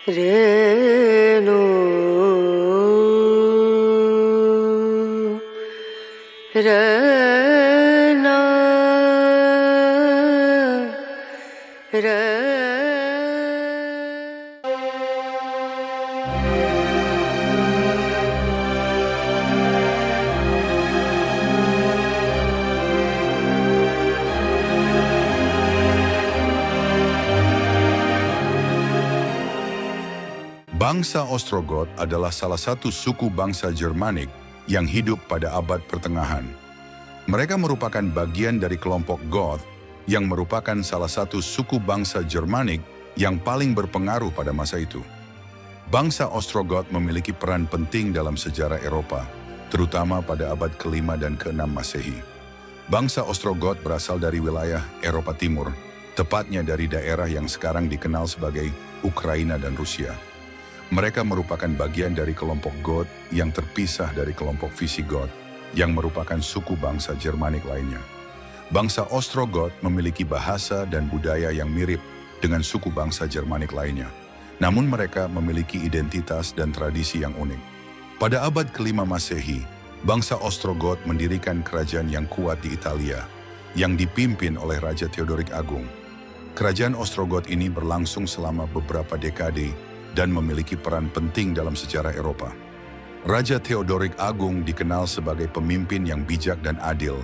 Renu Rana Ra Bangsa Ostrogot adalah salah satu suku bangsa Jermanik yang hidup pada abad pertengahan. Mereka merupakan bagian dari kelompok Goth yang merupakan salah satu suku bangsa Jermanik yang paling berpengaruh pada masa itu. Bangsa Ostrogot memiliki peran penting dalam sejarah Eropa, terutama pada abad ke-5 dan ke-6 Masehi. Bangsa Ostrogot berasal dari wilayah Eropa Timur, tepatnya dari daerah yang sekarang dikenal sebagai Ukraina dan Rusia. Mereka merupakan bagian dari kelompok Goth yang terpisah dari kelompok Visigoth yang merupakan suku bangsa Jermanik lainnya. Bangsa Ostrogot memiliki bahasa dan budaya yang mirip dengan suku bangsa Jermanik lainnya. Namun mereka memiliki identitas dan tradisi yang unik. Pada abad ke-5 Masehi, bangsa Ostrogot mendirikan kerajaan yang kuat di Italia yang dipimpin oleh Raja Theodoric Agung. Kerajaan Ostrogot ini berlangsung selama beberapa dekade dan memiliki peran penting dalam sejarah Eropa. Raja Theodoric Agung dikenal sebagai pemimpin yang bijak dan adil,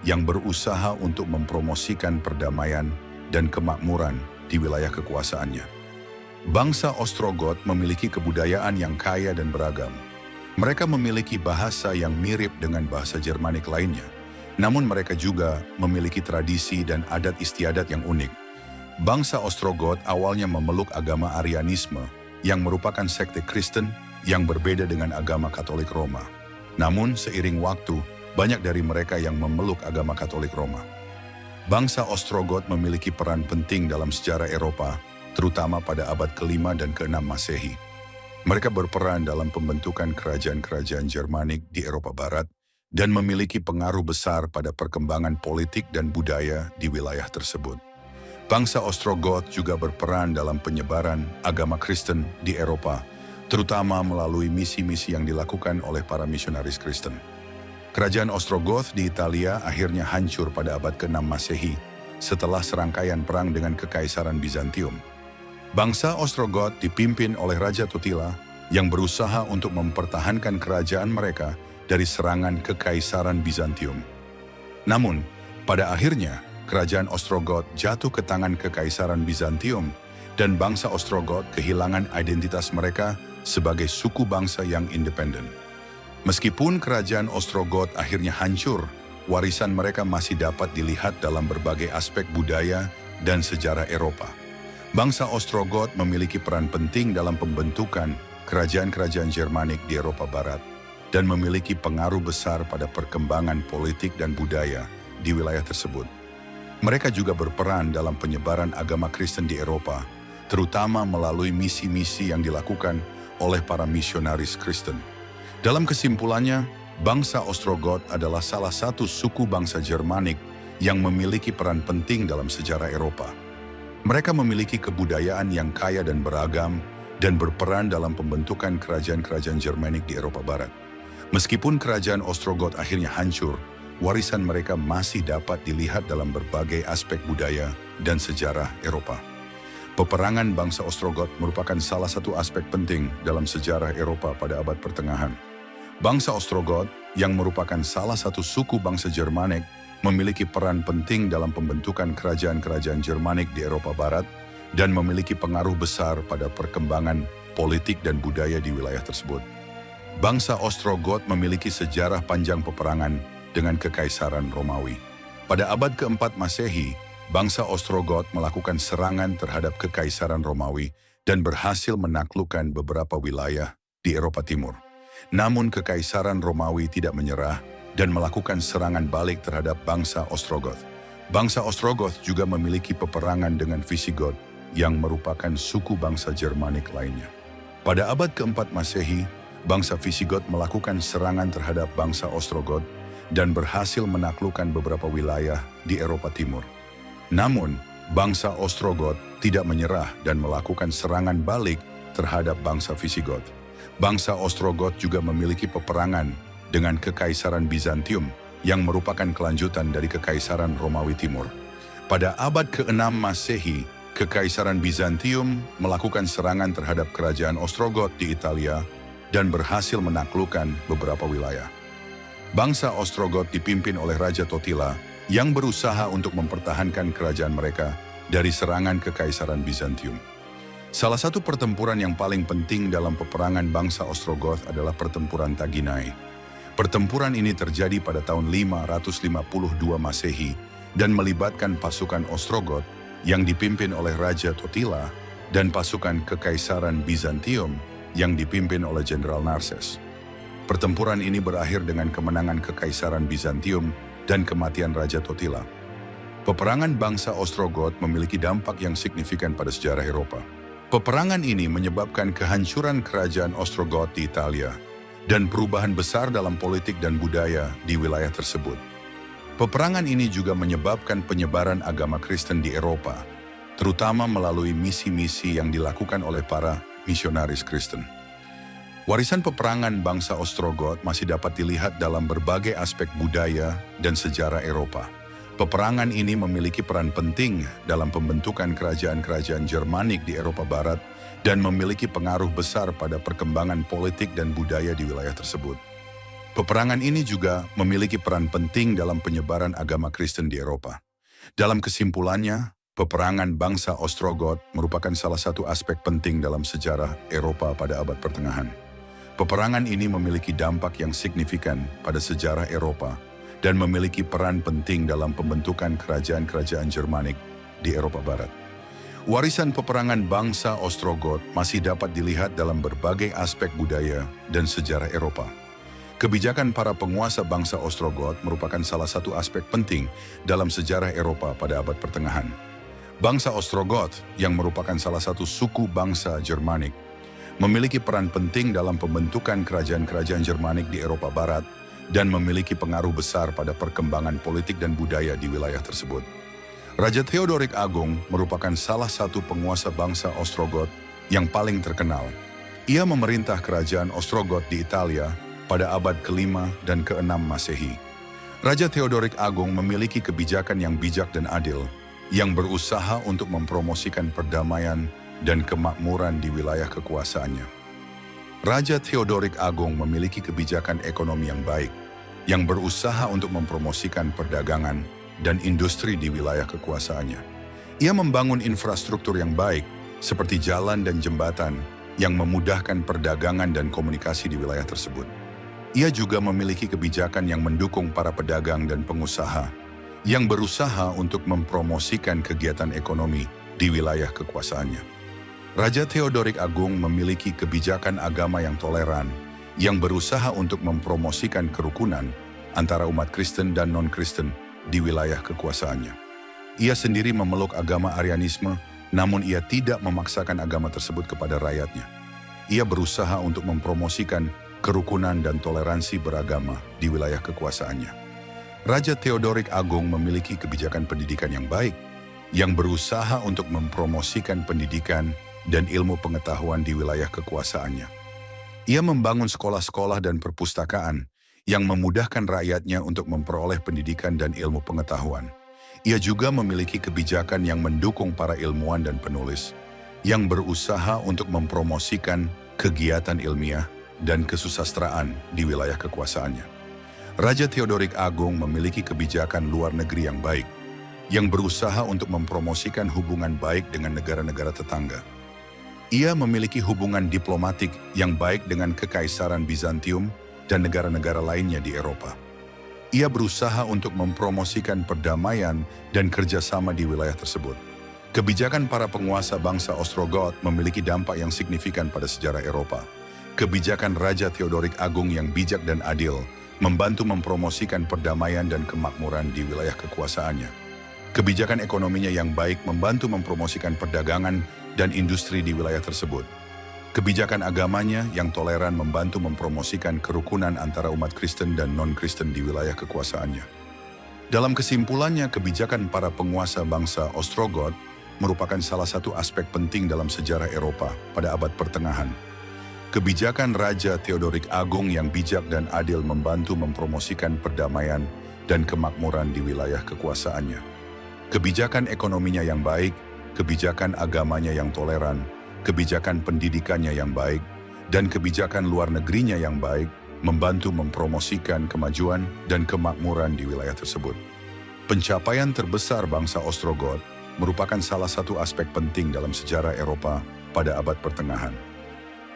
yang berusaha untuk mempromosikan perdamaian dan kemakmuran di wilayah kekuasaannya. Bangsa Ostrogot memiliki kebudayaan yang kaya dan beragam. Mereka memiliki bahasa yang mirip dengan bahasa Jermanik lainnya, namun mereka juga memiliki tradisi dan adat istiadat yang unik. Bangsa Ostrogot awalnya memeluk agama Arianisme, yang merupakan sekte Kristen yang berbeda dengan agama Katolik Roma. Namun seiring waktu, banyak dari mereka yang memeluk agama Katolik Roma. Bangsa Ostrogot memiliki peran penting dalam sejarah Eropa, terutama pada abad ke-5 dan ke-6 Masehi. Mereka berperan dalam pembentukan kerajaan-kerajaan Jermanik di Eropa Barat dan memiliki pengaruh besar pada perkembangan politik dan budaya di wilayah tersebut. Bangsa Ostrogot juga berperan dalam penyebaran agama Kristen di Eropa, terutama melalui misi-misi yang dilakukan oleh para misionaris Kristen. Kerajaan Ostrogoth di Italia akhirnya hancur pada abad ke-6 Masehi setelah serangkaian perang dengan Kekaisaran Bizantium. Bangsa Ostrogoth dipimpin oleh Raja Totila yang berusaha untuk mempertahankan kerajaan mereka dari serangan Kekaisaran Bizantium. Namun, pada akhirnya, kerajaan Ostrogoth jatuh ke tangan Kekaisaran Bizantium dan bangsa Ostrogoth kehilangan identitas mereka sebagai suku bangsa yang independen. Meskipun kerajaan Ostrogoth akhirnya hancur, warisan mereka masih dapat dilihat dalam berbagai aspek budaya dan sejarah Eropa. Bangsa Ostrogoth memiliki peran penting dalam pembentukan kerajaan-kerajaan Jermanik di Eropa Barat dan memiliki pengaruh besar pada perkembangan politik dan budaya di wilayah tersebut. Mereka juga berperan dalam penyebaran agama Kristen di Eropa, terutama melalui misi-misi yang dilakukan oleh para misionaris Kristen. Dalam kesimpulannya, bangsa Ostrogoth adalah salah satu suku bangsa Jermanik yang memiliki peran penting dalam sejarah Eropa. Mereka memiliki kebudayaan yang kaya dan beragam dan berperan dalam pembentukan kerajaan-kerajaan Jermanik di Eropa Barat. Meskipun kerajaan Ostrogoth akhirnya hancur, warisan mereka masih dapat dilihat dalam berbagai aspek budaya dan sejarah Eropa. Peperangan bangsa Ostrogoth merupakan salah satu aspek penting dalam sejarah Eropa pada abad pertengahan. Bangsa Ostrogoth, yang merupakan salah satu suku bangsa Jermanik, memiliki peran penting dalam pembentukan kerajaan-kerajaan Jermanik di Eropa Barat dan memiliki pengaruh besar pada perkembangan politik dan budaya di wilayah tersebut. Bangsa Ostrogoth memiliki sejarah panjang peperangan dengan Kekaisaran Romawi. Pada abad ke-4 Masehi, bangsa Ostrogoth melakukan serangan terhadap Kekaisaran Romawi dan berhasil menaklukkan beberapa wilayah di Eropa Timur. Namun Kekaisaran Romawi tidak menyerah dan melakukan serangan balik terhadap bangsa Ostrogoth. Bangsa Ostrogoth juga memiliki peperangan dengan Visigoth yang merupakan suku bangsa Jermanik lainnya. Pada abad ke-4 Masehi, bangsa Visigoth melakukan serangan terhadap bangsa Ostrogoth dan berhasil menaklukkan beberapa wilayah di Eropa Timur. Namun, bangsa Ostrogoth tidak menyerah dan melakukan serangan balik terhadap bangsa Visigoth. Bangsa Ostrogoth juga memiliki peperangan dengan Kekaisaran Bizantium yang merupakan kelanjutan dari Kekaisaran Romawi Timur. Pada abad ke-6 Masehi, Kekaisaran Bizantium melakukan serangan terhadap kerajaan Ostrogoth di Italia dan berhasil menaklukkan beberapa wilayah. Bangsa Ostrogoth dipimpin oleh Raja Totila yang berusaha untuk mempertahankan kerajaan mereka dari serangan Kekaisaran Bizantium. Salah satu pertempuran yang paling penting dalam peperangan bangsa Ostrogoth adalah pertempuran Taginai. Pertempuran ini terjadi pada tahun 552 Masehi dan melibatkan pasukan Ostrogoth yang dipimpin oleh Raja Totila dan pasukan Kekaisaran Bizantium yang dipimpin oleh Jenderal Narses. Pertempuran ini berakhir dengan kemenangan Kekaisaran Bizantium dan kematian Raja Totila. Peperangan bangsa Ostrogoth memiliki dampak yang signifikan pada sejarah Eropa. Peperangan ini menyebabkan kehancuran kerajaan Ostrogoth di Italia dan perubahan besar dalam politik dan budaya di wilayah tersebut. Peperangan ini juga menyebabkan penyebaran agama Kristen di Eropa, terutama melalui misi-misi yang dilakukan oleh para misionaris Kristen. Warisan peperangan bangsa Ostrogoth masih dapat dilihat dalam berbagai aspek budaya dan sejarah Eropa. Peperangan ini memiliki peran penting dalam pembentukan kerajaan-kerajaan Jermanik di Eropa Barat dan memiliki pengaruh besar pada perkembangan politik dan budaya di wilayah tersebut. Peperangan ini juga memiliki peran penting dalam penyebaran agama Kristen di Eropa. Dalam kesimpulannya, peperangan bangsa Ostrogoth merupakan salah satu aspek penting dalam sejarah Eropa pada abad pertengahan. Peperangan ini memiliki dampak yang signifikan pada sejarah Eropa dan memiliki peran penting dalam pembentukan kerajaan-kerajaan Jermanik di Eropa Barat. Warisan peperangan bangsa Ostrogoth masih dapat dilihat dalam berbagai aspek budaya dan sejarah Eropa. Kebijakan para penguasa bangsa Ostrogoth merupakan salah satu aspek penting dalam sejarah Eropa pada abad pertengahan. Bangsa Ostrogoth, yang merupakan salah satu suku bangsa Jermanik, memiliki peran penting dalam pembentukan kerajaan-kerajaan Jermanik di Eropa Barat dan memiliki pengaruh besar pada perkembangan politik dan budaya di wilayah tersebut. Raja Theodorik Agung merupakan salah satu penguasa bangsa Ostrogoth yang paling terkenal. Ia memerintah kerajaan Ostrogoth di Italia pada abad ke-5 dan ke-6 Masehi. Raja Theodorik Agung memiliki kebijakan yang bijak dan adil, yang berusaha untuk mempromosikan perdamaian dan kemakmuran di wilayah kekuasaannya. Raja Theodorik Agung memiliki kebijakan ekonomi yang baik, yang berusaha untuk mempromosikan perdagangan dan industri di wilayah kekuasaannya. Ia membangun infrastruktur yang baik, seperti jalan dan jembatan, yang memudahkan perdagangan dan komunikasi di wilayah tersebut. Ia juga memiliki kebijakan yang mendukung para pedagang dan pengusaha, yang berusaha untuk mempromosikan kegiatan ekonomi di wilayah kekuasaannya. Raja Theodorik Agung memiliki kebijakan agama yang toleran, yang berusaha untuk mempromosikan kerukunan antara umat Kristen dan non-Kristen di wilayah kekuasaannya. Ia sendiri memeluk agama Arianisme, namun ia tidak memaksakan agama tersebut kepada rakyatnya. Ia berusaha untuk mempromosikan kerukunan dan toleransi beragama di wilayah kekuasaannya. Raja Theodorik Agung memiliki kebijakan pendidikan yang baik, yang berusaha untuk mempromosikan pendidikan dan ilmu pengetahuan di wilayah kekuasaannya. Ia membangun sekolah-sekolah dan perpustakaan yang memudahkan rakyatnya untuk memperoleh pendidikan dan ilmu pengetahuan. Ia juga memiliki kebijakan yang mendukung para ilmuwan dan penulis, yang berusaha untuk mempromosikan kegiatan ilmiah dan kesusastraan di wilayah kekuasaannya. Raja Theodorik Agung memiliki kebijakan luar negeri yang baik, yang berusaha untuk mempromosikan hubungan baik dengan negara-negara tetangga. Ia memiliki hubungan diplomatik yang baik dengan Kekaisaran Bizantium dan negara-negara lainnya di Eropa. Ia berusaha untuk mempromosikan perdamaian dan kerjasama di wilayah tersebut. Kebijakan para penguasa bangsa Ostrogoth memiliki dampak yang signifikan pada sejarah Eropa. Kebijakan Raja Theodorik Agung yang bijak dan adil membantu mempromosikan perdamaian dan kemakmuran di wilayah kekuasaannya. Kebijakan ekonominya yang baik membantu mempromosikan perdagangan dan industri di wilayah tersebut. Kebijakan agamanya yang toleran membantu mempromosikan kerukunan antara umat Kristen dan non-Kristen di wilayah kekuasaannya. Dalam kesimpulannya, kebijakan para penguasa bangsa Ostrogoth merupakan salah satu aspek penting dalam sejarah Eropa pada abad pertengahan. Kebijakan Raja Theodorik Agung yang bijak dan adil membantu mempromosikan perdamaian dan kemakmuran di wilayah kekuasaannya. Kebijakan ekonominya yang baik, kebijakan agamanya yang toleran, kebijakan pendidikannya yang baik, dan kebijakan luar negerinya yang baik membantu mempromosikan kemajuan dan kemakmuran di wilayah tersebut. Pencapaian terbesar bangsa Ostrogoth merupakan salah satu aspek penting dalam sejarah Eropa pada abad pertengahan.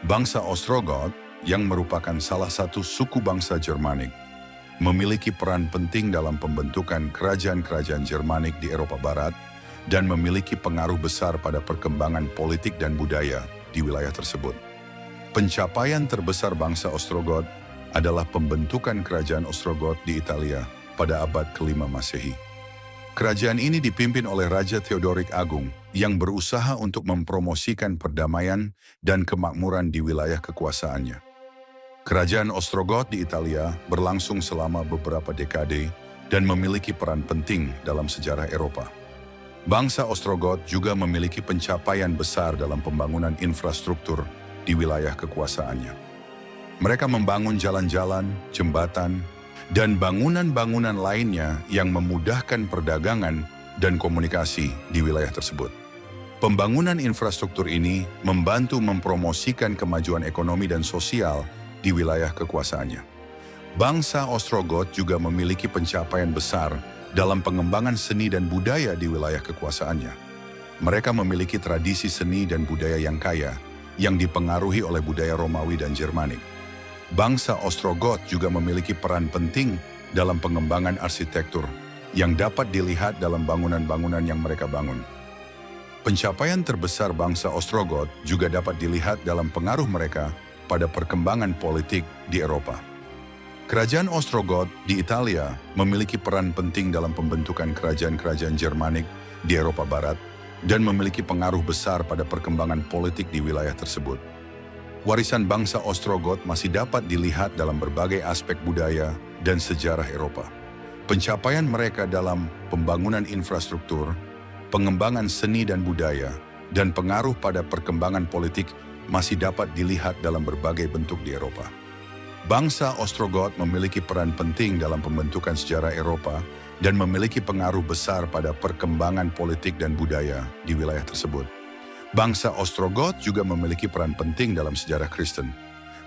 Bangsa Ostrogoth, yang merupakan salah satu suku bangsa Jermanik, memiliki peran penting dalam pembentukan kerajaan-kerajaan Jermanik di Eropa Barat dan memiliki pengaruh besar pada perkembangan politik dan budaya di wilayah tersebut. Pencapaian terbesar bangsa Ostrogoth adalah pembentukan kerajaan Ostrogoth di Italia pada abad ke-5 Masehi. Kerajaan ini dipimpin oleh Raja Theodorik Agung yang berusaha untuk mempromosikan perdamaian dan kemakmuran di wilayah kekuasaannya. Kerajaan Ostrogoth di Italia berlangsung selama beberapa dekade dan memiliki peran penting dalam sejarah Eropa. Bangsa Ostrogoth juga memiliki pencapaian besar dalam pembangunan infrastruktur di wilayah kekuasaannya. Mereka membangun jalan-jalan, jembatan, dan bangunan-bangunan lainnya yang memudahkan perdagangan dan komunikasi di wilayah tersebut. Pembangunan infrastruktur ini membantu mempromosikan kemajuan ekonomi dan sosial di wilayah kekuasaannya. Bangsa Ostrogoth juga memiliki pencapaian besar dalam pengembangan seni dan budaya di wilayah kekuasaannya. Mereka memiliki tradisi seni dan budaya yang kaya, yang dipengaruhi oleh budaya Romawi dan Jermanik. Bangsa Ostrogoth juga memiliki peran penting dalam pengembangan arsitektur yang dapat dilihat dalam bangunan-bangunan yang mereka bangun. Pencapaian terbesar bangsa Ostrogoth juga dapat dilihat dalam pengaruh mereka pada perkembangan politik di Eropa. Kerajaan Ostrogoth di Italia memiliki peran penting dalam pembentukan kerajaan-kerajaan Jermanik di Eropa Barat dan memiliki pengaruh besar pada perkembangan politik di wilayah tersebut. Warisan bangsa Ostrogoth masih dapat dilihat dalam berbagai aspek budaya dan sejarah Eropa. Pencapaian mereka dalam pembangunan infrastruktur, pengembangan seni dan budaya, dan pengaruh pada perkembangan politik masih dapat dilihat dalam berbagai bentuk di Eropa. Bangsa Ostrogoth memiliki peran penting dalam pembentukan sejarah Eropa dan memiliki pengaruh besar pada perkembangan politik dan budaya di wilayah tersebut. Bangsa Ostrogoth juga memiliki peran penting dalam sejarah Kristen.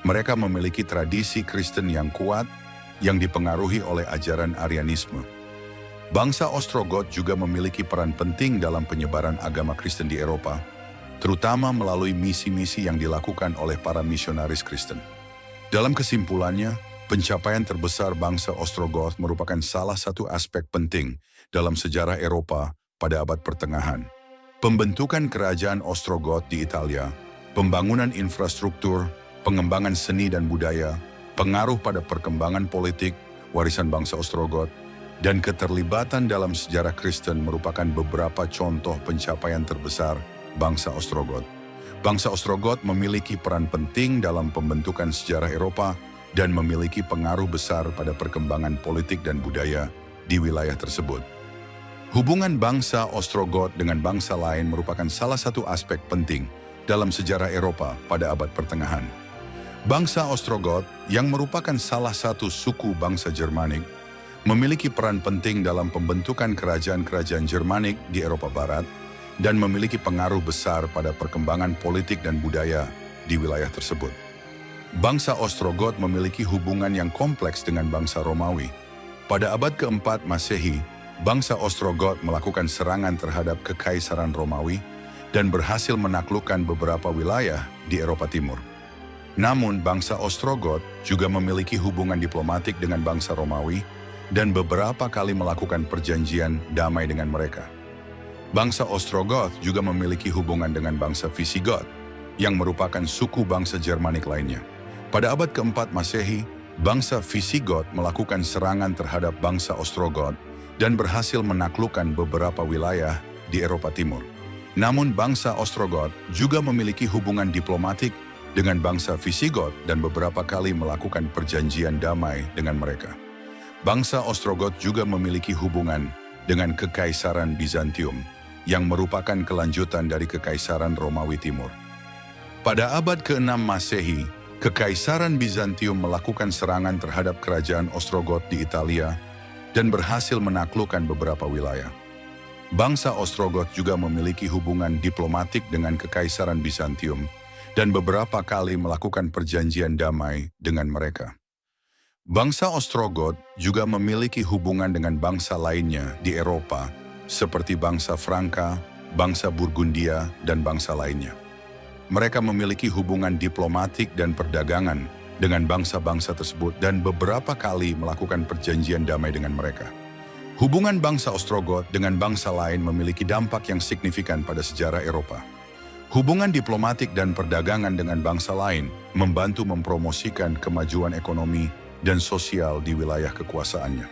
Mereka memiliki tradisi Kristen yang kuat yang dipengaruhi oleh ajaran Arianisme. Bangsa Ostrogoth juga memiliki peran penting dalam penyebaran agama Kristen di Eropa, terutama melalui misi-misi yang dilakukan oleh para misionaris Kristen. Dalam kesimpulannya, pencapaian terbesar bangsa Ostrogoth merupakan salah satu aspek penting dalam sejarah Eropa pada abad pertengahan. Pembentukan kerajaan Ostrogoth di Italia, pembangunan infrastruktur, pengembangan seni dan budaya, pengaruh pada perkembangan politik, warisan bangsa Ostrogoth, dan keterlibatan dalam sejarah Kristen merupakan beberapa contoh pencapaian terbesar bangsa Ostrogoth. Bangsa Ostrogoth memiliki peran penting dalam pembentukan sejarah Eropa dan memiliki pengaruh besar pada perkembangan politik dan budaya di wilayah tersebut. Hubungan bangsa Ostrogoth dengan bangsa lain merupakan salah satu aspek penting dalam sejarah Eropa pada abad pertengahan. Bangsa Ostrogoth, yang merupakan salah satu suku bangsa Jermanik, memiliki peran penting dalam pembentukan kerajaan-kerajaan Jermanik di Eropa Barat dan memiliki pengaruh besar pada perkembangan politik dan budaya di wilayah tersebut. Bangsa Ostrogoth memiliki hubungan yang kompleks dengan bangsa Romawi. Pada abad keempat Masehi, bangsa Ostrogoth melakukan serangan terhadap Kekaisaran Romawi dan berhasil menaklukkan beberapa wilayah di Eropa Timur. Namun, bangsa Ostrogoth juga memiliki hubungan diplomatik dengan bangsa Romawi dan beberapa kali melakukan perjanjian damai dengan mereka. Bangsa Ostrogoth juga memiliki hubungan dengan bangsa Visigoth, yang merupakan suku bangsa Jermanik lainnya. Pada abad keempat Masehi, bangsa Visigoth melakukan serangan terhadap bangsa Ostrogoth dan berhasil menaklukkan beberapa wilayah di Eropa Timur. Namun bangsa Ostrogoth juga memiliki hubungan diplomatik dengan bangsa Visigoth dan beberapa kali melakukan perjanjian damai dengan mereka. Bangsa Ostrogoth juga memiliki hubungan dengan Kekaisaran Bizantium yang merupakan kelanjutan dari Kekaisaran Romawi Timur. Pada abad ke-6 Masehi, Kekaisaran Bizantium melakukan serangan terhadap kerajaan Ostrogot di Italia dan berhasil menaklukkan beberapa wilayah. Bangsa Ostrogot juga memiliki hubungan diplomatik dengan Kekaisaran Bizantium dan beberapa kali melakukan perjanjian damai dengan mereka. Bangsa Ostrogot juga memiliki hubungan dengan bangsa lainnya di Eropa, seperti bangsa Franka, bangsa Burgundia, dan bangsa lainnya. Mereka memiliki hubungan diplomatik dan perdagangan dengan bangsa-bangsa tersebut dan beberapa kali melakukan perjanjian damai dengan mereka. Hubungan bangsa Ostrogot dengan bangsa lain memiliki dampak yang signifikan pada sejarah Eropa. Hubungan diplomatik dan perdagangan dengan bangsa lain membantu mempromosikan kemajuan ekonomi dan sosial di wilayah kekuasaannya.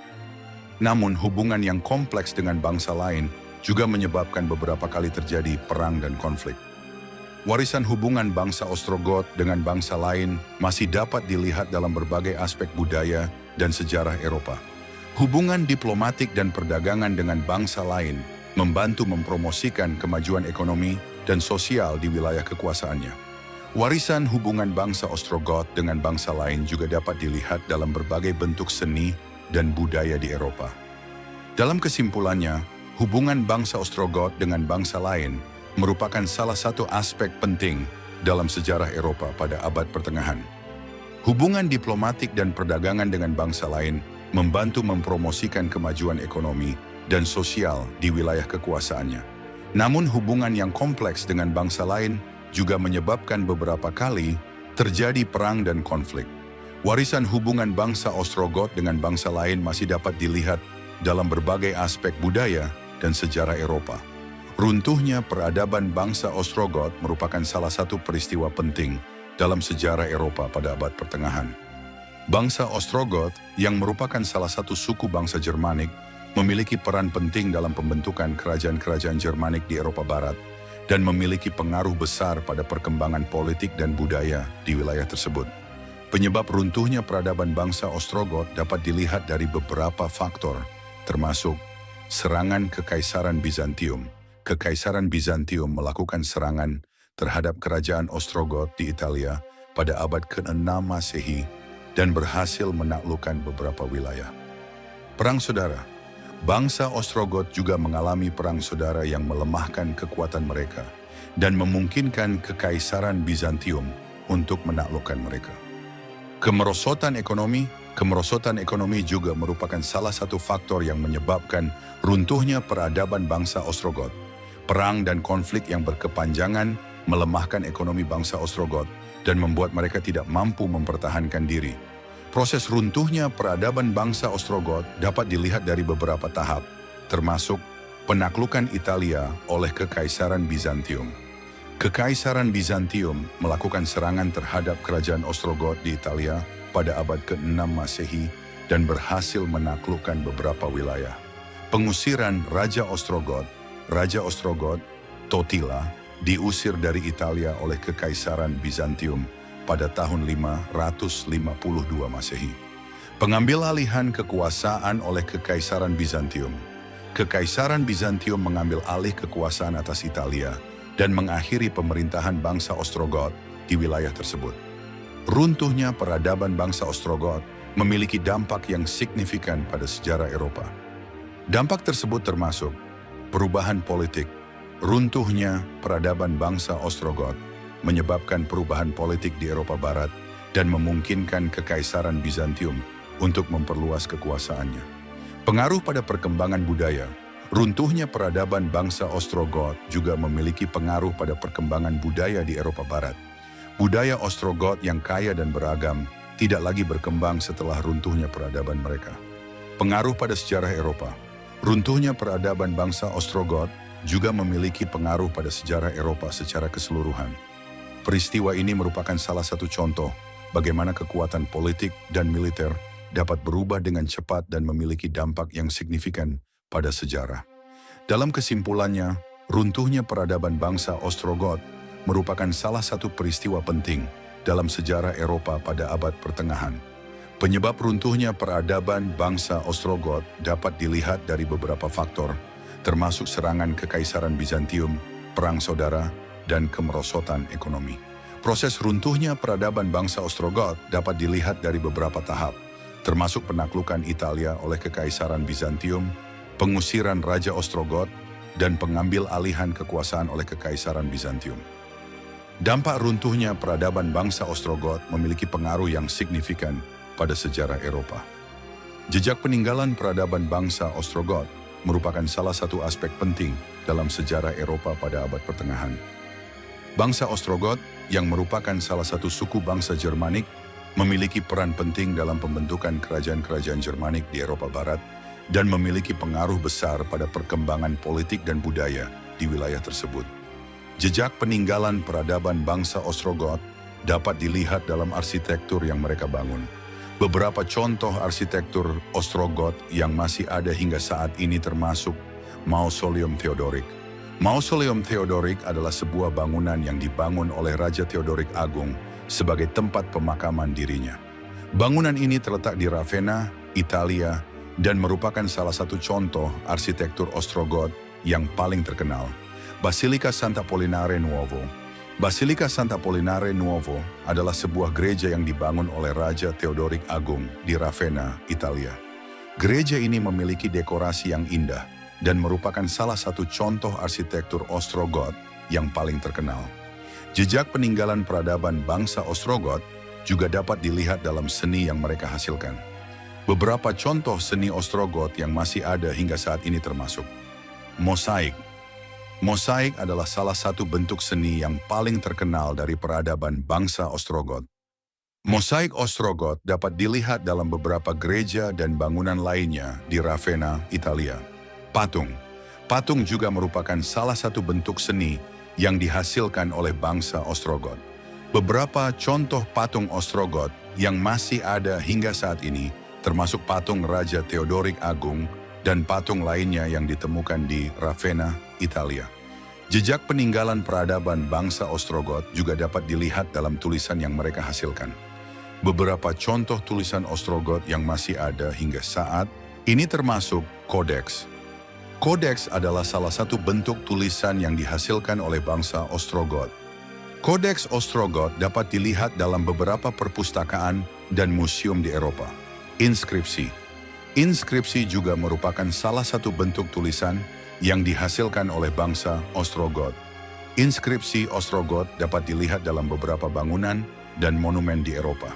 Namun, hubungan yang kompleks dengan bangsa lain juga menyebabkan beberapa kali terjadi perang dan konflik. Warisan hubungan bangsa Ostrogot dengan bangsa lain masih dapat dilihat dalam berbagai aspek budaya dan sejarah Eropa. Hubungan diplomatik dan perdagangan dengan bangsa lain membantu mempromosikan kemajuan ekonomi dan sosial di wilayah kekuasaannya. Warisan hubungan bangsa Ostrogot dengan bangsa lain juga dapat dilihat dalam berbagai bentuk seni dan budaya di Eropa. Dalam kesimpulannya, hubungan bangsa Ostrogot dengan bangsa lain merupakan salah satu aspek penting dalam sejarah Eropa pada abad pertengahan. Hubungan diplomatik dan perdagangan dengan bangsa lain membantu mempromosikan kemajuan ekonomi dan sosial di wilayah kekuasaannya. Namun hubungan yang kompleks dengan bangsa lain juga menyebabkan beberapa kali terjadi perang dan konflik. Warisan hubungan bangsa Ostrogot dengan bangsa lain masih dapat dilihat dalam berbagai aspek budaya dan sejarah Eropa. Runtuhnya peradaban bangsa Ostrogot merupakan salah satu peristiwa penting dalam sejarah Eropa pada abad pertengahan. Bangsa Ostrogot, yang merupakan salah satu suku bangsa Jermanik, memiliki peran penting dalam pembentukan kerajaan-kerajaan Jermanik di Eropa Barat dan memiliki pengaruh besar pada perkembangan politik dan budaya di wilayah tersebut. Penyebab runtuhnya peradaban bangsa Ostrogot dapat dilihat dari beberapa faktor, termasuk serangan Kekaisaran Bizantium. Kekaisaran Bizantium melakukan serangan terhadap kerajaan Ostrogot di Italia pada abad ke-6 Masehi dan berhasil menaklukkan beberapa wilayah. Perang saudara. Bangsa Ostrogot juga mengalami perang saudara yang melemahkan kekuatan mereka dan memungkinkan Kekaisaran Bizantium untuk menaklukkan mereka. Kemerosotan ekonomi juga merupakan salah satu faktor yang menyebabkan runtuhnya peradaban bangsa Ostrogot. Perang dan konflik yang berkepanjangan melemahkan ekonomi bangsa Ostrogot dan membuat mereka tidak mampu mempertahankan diri. Proses runtuhnya peradaban bangsa Ostrogot dapat dilihat dari beberapa tahap, termasuk penaklukan Italia oleh Kekaisaran Bizantium. Kekaisaran Bizantium melakukan serangan terhadap kerajaan Ostrogot di Italia pada abad ke-6 Masehi dan berhasil menaklukkan beberapa wilayah. Pengusiran Raja Ostrogot, Totila, diusir dari Italia oleh Kekaisaran Bizantium pada tahun 552 Masehi. Pengambil alihan kekuasaan oleh Kekaisaran Bizantium. Kekaisaran Bizantium mengambil alih kekuasaan atas Italia dan mengakhiri pemerintahan bangsa Ostrogot di wilayah tersebut. Runtuhnya peradaban bangsa Ostrogot memiliki dampak yang signifikan pada sejarah Eropa. Dampak tersebut termasuk perubahan politik. Runtuhnya peradaban bangsa Ostrogot menyebabkan perubahan politik di Eropa Barat dan memungkinkan Kekaisaran Bizantium untuk memperluas kekuasaannya. Pengaruh pada perkembangan budaya. Runtuhnya peradaban bangsa Ostrogot juga memiliki pengaruh pada perkembangan budaya di Eropa Barat. Budaya Ostrogot yang kaya dan beragam tidak lagi berkembang setelah runtuhnya peradaban mereka. Pengaruh pada sejarah Eropa. Runtuhnya peradaban bangsa Ostrogot juga memiliki pengaruh pada sejarah Eropa secara keseluruhan. Peristiwa ini merupakan salah satu contoh bagaimana kekuatan politik dan militer dapat berubah dengan cepat dan memiliki dampak yang signifikan pada sejarah. Dalam kesimpulannya, runtuhnya peradaban bangsa Ostrogot merupakan salah satu peristiwa penting dalam sejarah Eropa pada abad pertengahan. Penyebab runtuhnya peradaban bangsa Ostrogot dapat dilihat dari beberapa faktor, termasuk serangan Kekaisaran Bizantium, perang saudara, dan kemerosotan ekonomi. Proses runtuhnya peradaban bangsa Ostrogot dapat dilihat dari beberapa tahap, termasuk penaklukan Italia oleh Kekaisaran Bizantium, pengusiran Raja Ostrogot, dan pengambil alihan kekuasaan oleh Kekaisaran Bizantium. Dampak runtuhnya peradaban bangsa Ostrogot memiliki pengaruh yang signifikan pada sejarah Eropa. Jejak peninggalan peradaban bangsa Ostrogot merupakan salah satu aspek penting dalam sejarah Eropa pada abad pertengahan. Bangsa Ostrogot, yang merupakan salah satu suku bangsa Jermanik, memiliki peran penting dalam pembentukan kerajaan-kerajaan Jermanik di Eropa Barat dan memiliki pengaruh besar pada perkembangan politik dan budaya di wilayah tersebut. Jejak peninggalan peradaban bangsa Ostrogot dapat dilihat dalam arsitektur yang mereka bangun. Beberapa contoh arsitektur Ostrogot yang masih ada hingga saat ini termasuk Mausoleum Theodoric. Mausoleum Theodoric adalah sebuah bangunan yang dibangun oleh Raja Theodoric Agung sebagai tempat pemakaman dirinya. Bangunan ini terletak di Ravenna, Italia, dan merupakan salah satu contoh arsitektur Ostrogot yang paling terkenal. Basilica Santa Apollinare Nuovo. Basilica Santa Apollinare Nuovo adalah sebuah gereja yang dibangun oleh Raja Theodoric Agung di Ravenna, Italia. Gereja ini memiliki dekorasi yang indah dan merupakan salah satu contoh arsitektur Ostrogot yang paling terkenal. Jejak peninggalan peradaban bangsa Ostrogot juga dapat dilihat dalam seni yang mereka hasilkan. Beberapa contoh seni Ostrogot yang masih ada hingga saat ini termasuk mosaik. Mosaik adalah salah satu bentuk seni yang paling terkenal dari peradaban bangsa Ostrogot. Mosaik Ostrogot dapat dilihat dalam beberapa gereja dan bangunan lainnya di Ravenna, Italia. Patung. Patung juga merupakan salah satu bentuk seni yang dihasilkan oleh bangsa Ostrogot. Beberapa contoh patung Ostrogot yang masih ada hingga saat ini termasuk patung Raja Theodoric Agung dan patung lainnya yang ditemukan di Ravenna, Italia. Jejak peninggalan peradaban bangsa Ostrogot juga dapat dilihat dalam tulisan yang mereka hasilkan. Beberapa contoh tulisan Ostrogot yang masih ada hingga saat ini termasuk Codex. Codex adalah salah satu bentuk tulisan yang dihasilkan oleh bangsa Ostrogot. Codex Ostrogot dapat dilihat dalam beberapa perpustakaan dan museum di Eropa. Inskripsi. Inskripsi juga merupakan salah satu bentuk tulisan yang dihasilkan oleh bangsa Ostrogot. Inskripsi Ostrogot dapat dilihat dalam beberapa bangunan dan monumen di Eropa.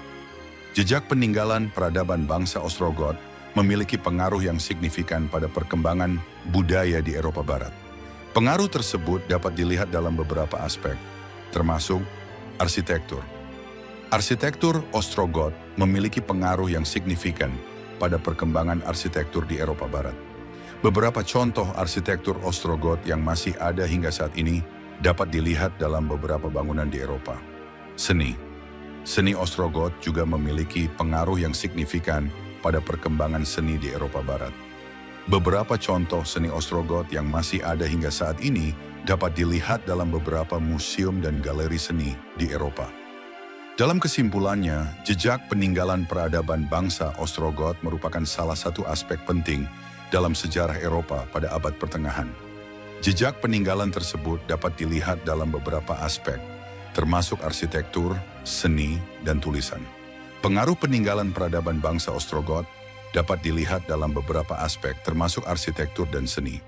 Jejak peninggalan peradaban bangsa Ostrogot memiliki pengaruh yang signifikan pada perkembangan budaya di Eropa Barat. Pengaruh tersebut dapat dilihat dalam beberapa aspek, termasuk arsitektur. Arsitektur Ostrogot memiliki pengaruh yang signifikan pada perkembangan arsitektur di Eropa Barat. Beberapa contoh arsitektur Ostrogot yang masih ada hingga saat ini dapat dilihat dalam beberapa bangunan di Eropa. Seni. Seni Ostrogot juga memiliki pengaruh yang signifikan pada perkembangan seni di Eropa Barat. Beberapa contoh seni Ostrogot yang masih ada hingga saat ini dapat dilihat dalam beberapa museum dan galeri seni di Eropa. Dalam kesimpulannya, jejak peninggalan peradaban bangsa Ostrogot merupakan salah satu aspek penting dalam sejarah Eropa pada abad pertengahan. Jejak peninggalan tersebut dapat dilihat dalam beberapa aspek, termasuk arsitektur, seni, dan tulisan. Pengaruh peninggalan peradaban bangsa Ostrogot dapat dilihat dalam beberapa aspek termasuk arsitektur dan seni.